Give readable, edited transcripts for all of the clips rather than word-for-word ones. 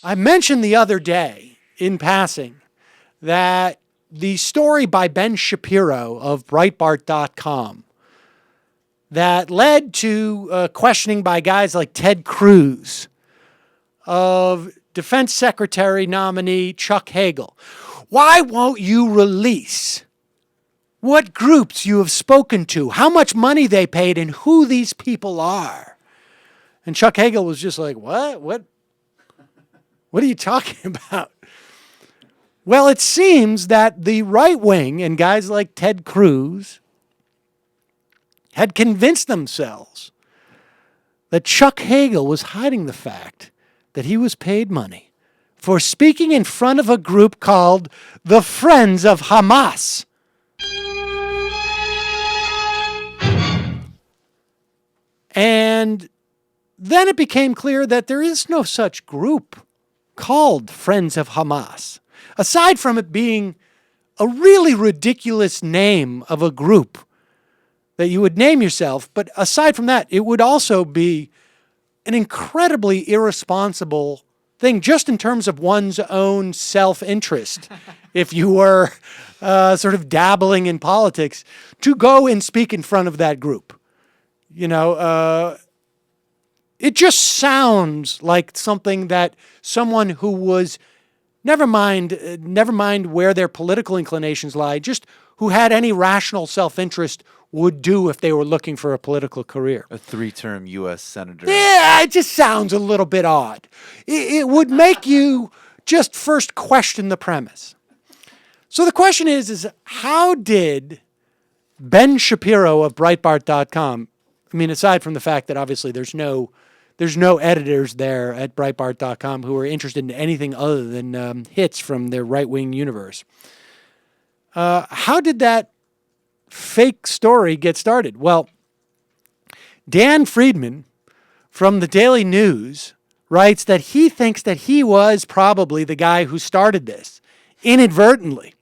I mentioned the other day in passing that the story by Ben Shapiro of Breitbart.com that led to questioning by guys like Ted Cruz of Defense Secretary nominee Chuck Hagel. Why won't you release what groups you have spoken to, how much money they paid, and who these people are? And Chuck Hagel was just like, what? What are you talking about? Well, it seems that the right wing and guys like Ted Cruz had convinced themselves that Chuck Hagel was hiding the fact that he was paid money for speaking in front of a group called the Friends of Hamas. And then it became clear that there is no such group called Friends of Hamas. Aside from it being a really ridiculous name of a group that you would name yourself, but aside from that, it would also be an incredibly irresponsible thing just in terms of one's own self-interest. If you were sort of dabbling in politics, to go and speak in front of that group. You know, it just sounds like something that someone who was, never mind where their political inclinations lie, just who had any rational self-interest would do if they were looking for a political career. A 3-term U.S. senator. Yeah, it just sounds a little bit odd. It would make you just first question the premise. So the question is how did Ben Shapiro of Breitbart.com, I mean, aside from the fact that obviously there's no editors there at Breitbart.com who are interested in anything other than hits from their right-wing universe, how did that fake story get started? Well, Dan Friedman from the Daily News writes that he thinks that he was probably the guy who started this inadvertently.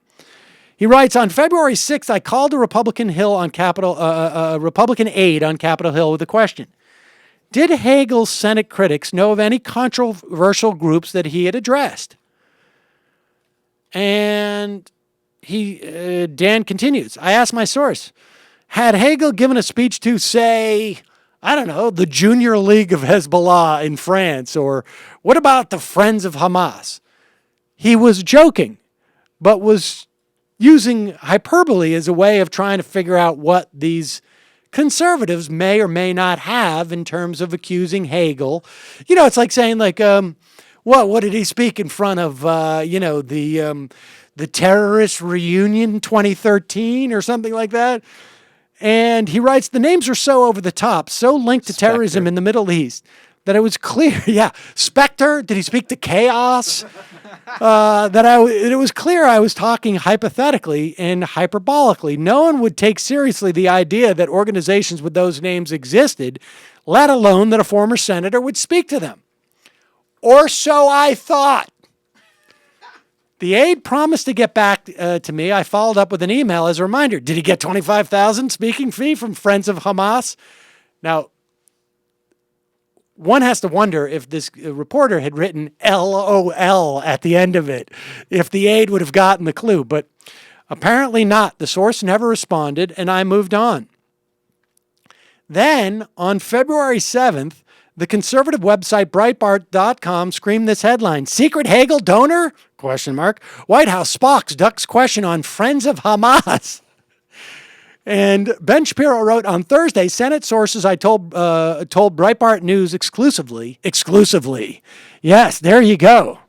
He writes, on February 6th, I called a Republican aide on Capitol Hill with a question. Did Hagel's Senate critics know of any controversial groups that he had addressed? And Dan continues, I asked my source, had Hagel given a speech to, say, I don't know, the Junior League of Hezbollah in France, or what about the Friends of Hamas? He was joking, but was using hyperbole as a way of trying to figure out what these conservatives may or may not have in terms of accusing Hagel. You know, it's like saying, like, what did he speak in front of, the terrorist reunion 2013 or something like that? And he writes, the names are so over the top, so linked to terrorism in the Middle East, that it was clear, Spectre, did he speak to chaos? It was clear I was talking hypothetically and hyperbolically. No one would take seriously the idea that organizations with those names existed, let alone that a former senator would speak to them. Or so I thought. The aide promised to get back to me. I followed up with an email as a reminder. Did he get $25,000 speaking fee from Friends of Hamas? Now, one has to wonder if this reporter had written LOL at the end of it, if the aide would have gotten the clue. But apparently not. The source never responded, and I moved on. Then, on February 7th, the conservative website Breitbart.com screamed this headline, Secret Hagel donor? ? White House Spock's ducks question on Friends of Hamas. And Ben Shapiro wrote on Thursday, Senate sources I told Breitbart News exclusively. Yes, there you go.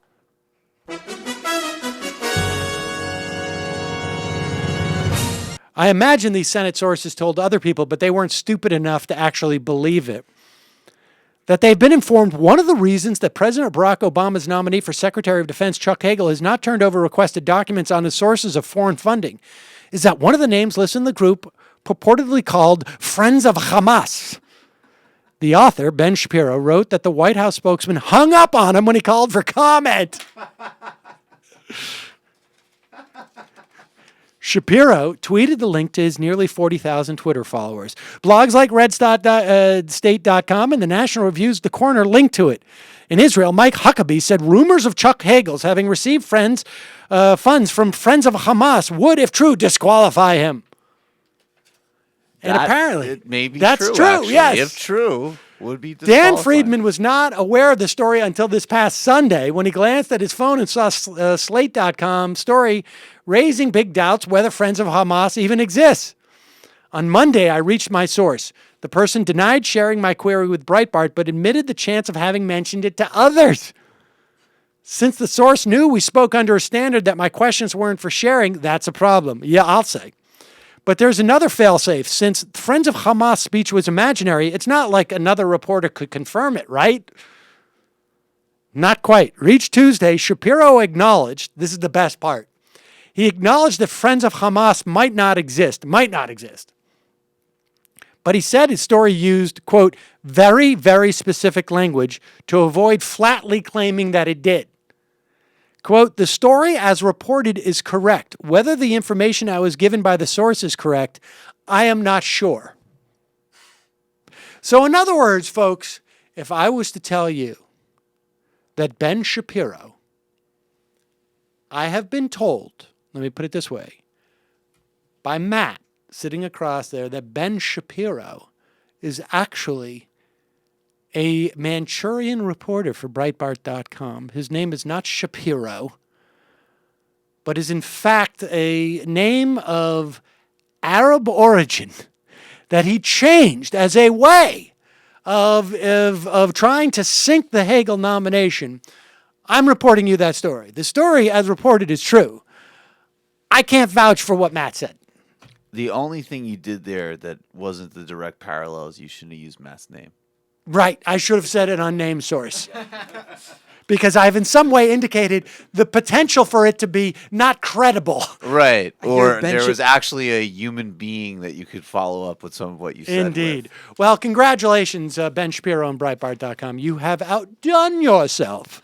I imagine these Senate sources told other people, but they weren't stupid enough to actually believe it. That they've been informed one of the reasons that President Barack Obama's nominee for Secretary of Defense, Chuck Hagel, has not turned over requested documents on the sources of foreign funding is that one of the names listed in the group purportedly called Friends of Hamas. The author, Ben Shapiro, wrote that the White House spokesman hung up on him when he called for comment. Shapiro tweeted the link to his nearly 40,000 Twitter followers. Blogs like RedState.com and the National Review's The Corner linked to it. In Israel, Mike Huckabee said rumors of Chuck Hagel's having received funds from Friends of Hamas would, if true, disqualify him. And apparently, it may be that's true. Actually. Yes, if true, would be Dan Friedman was not aware of the story until this past Sunday when he glanced at his phone and saw Slate.com story raising big doubts whether Friends of Hamas even exists. On Monday, I reached my source. The person denied sharing my query with Breitbart, but admitted the chance of having mentioned it to others. Since the source knew we spoke under a standard that my questions weren't for sharing, that's a problem. Yeah, I'll say. But there's another failsafe. Since Friends of Hamas speech was imaginary, it's not like another reporter could confirm it, right? Not quite. Reached Tuesday, Shapiro acknowledged, this is the best part, he acknowledged that Friends of Hamas might not exist. But he said his story used, quote, very, very specific language to avoid flatly claiming that it did. Quote, the story as reported is correct. Whether the information I was given by the source is correct, I am not sure. So in other words, folks, if I was to tell you that Ben Shapiro, I have been told, let me put it this way, by Matt sitting across there, that Ben Shapiro is actually a Manchurian reporter for Breitbart.com. His name is not Shapiro, but is in fact a name of Arab origin that he changed as a way of trying to sink the Hagel nomination. I'm reporting you that story. The story, as reported, is true. I can't vouch for what Matt said. The only thing you did there that wasn't the direct parallel is you shouldn't have used Matt's name. Right. I should have said an unnamed source. Because I've in some way indicated the potential for it to be not credible. Right. Or there was actually a human being that you could follow up with some of what you said. Indeed. Well, congratulations, Ben Shapiro on Breitbart.com. You have outdone yourself.